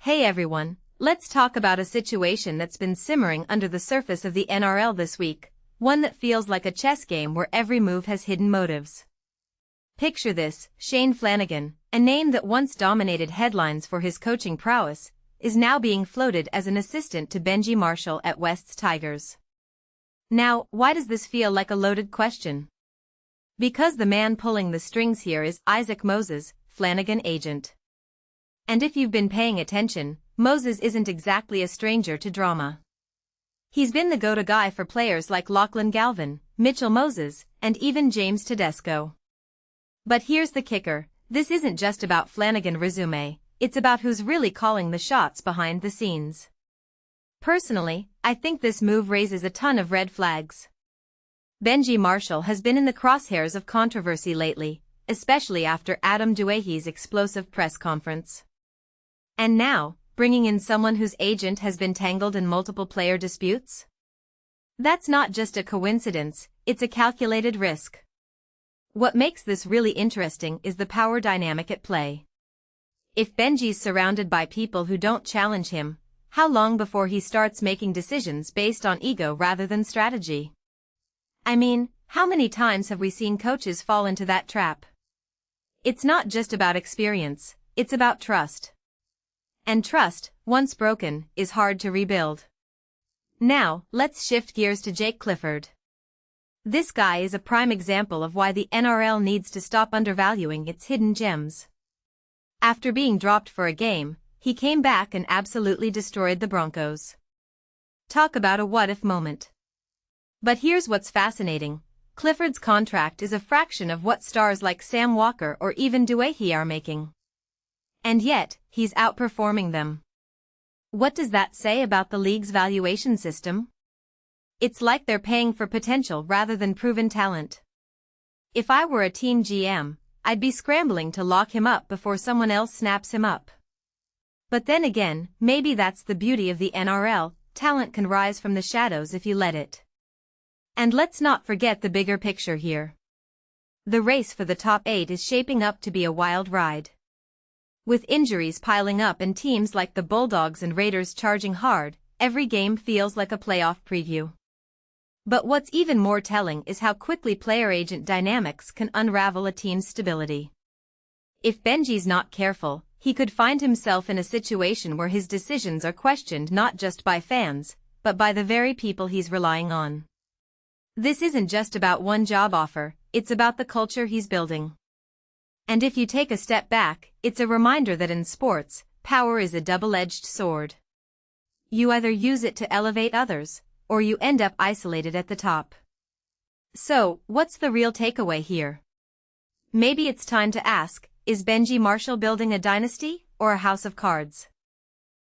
Hey everyone, let's talk about a situation that's been simmering under the surface of the NRL this week, one that feels like a chess game where every move has hidden motives. Picture this: Shane Flanagan, a name that once dominated headlines for his coaching prowess, is now being floated as an assistant to Benji Marshall at West's Tigers. Now, why does this feel like a loaded question? Because the man pulling the strings here is Isaac Moses, Flanagan agent. And if you've been paying attention, Moses isn't exactly a stranger to drama. He's been the go-to guy for players like Lachlan Galvin, Mitchell Moses, and even James Tedesco. But here's the kicker: this isn't just about Flanagan's resume, it's about who's really calling the shots behind the scenes. Personally, I think this move raises a ton of red flags. Benji Marshall has been in the crosshairs of controversy lately, especially after Adam Duahi's explosive press conference. And now, bringing in someone whose agent has been tangled in multiple player disputes? That's not just a coincidence, it's a calculated risk. What makes this really interesting is the power dynamic at play. If Benji's surrounded by people who don't challenge him, how long before he starts making decisions based on ego rather than strategy? I mean, how many times have we seen coaches fall into that trap? It's not just about experience, it's about trust. And trust, once broken, is hard to rebuild. Now, let's shift gears to Jake Clifford. This guy is a prime example of why the NRL needs to stop undervaluing its hidden gems. After being dropped for a game, he came back and absolutely destroyed the Broncos. Talk about a what-if moment. But here's what's fascinating: Clifford's contract is a fraction of what stars like Sam Walker or even Duahi are making. And yet, he's outperforming them. What does that say about the league's valuation system? It's like they're paying for potential rather than proven talent. If I were a team GM, I'd be scrambling to lock him up before someone else snaps him up. But then again, maybe that's the beauty of the NRL: talent can rise from the shadows if you let it. And let's not forget the bigger picture here. The race for the top 8 is shaping up to be a wild ride. With injuries piling up and teams like the Bulldogs and Raiders charging hard, every game feels like a playoff preview. But what's even more telling is how quickly player-agent dynamics can unravel a team's stability. If Benji's not careful, he could find himself in a situation where his decisions are questioned not just by fans, but by the very people he's relying on. This isn't just about one job offer, it's about the culture he's building. And if you take a step back, it's a reminder that in sports, power is a double-edged sword. You either use it to elevate others, or you end up isolated at the top. So, what's the real takeaway here? Maybe it's time to ask, is Benji Marshall building a dynasty or a house of cards?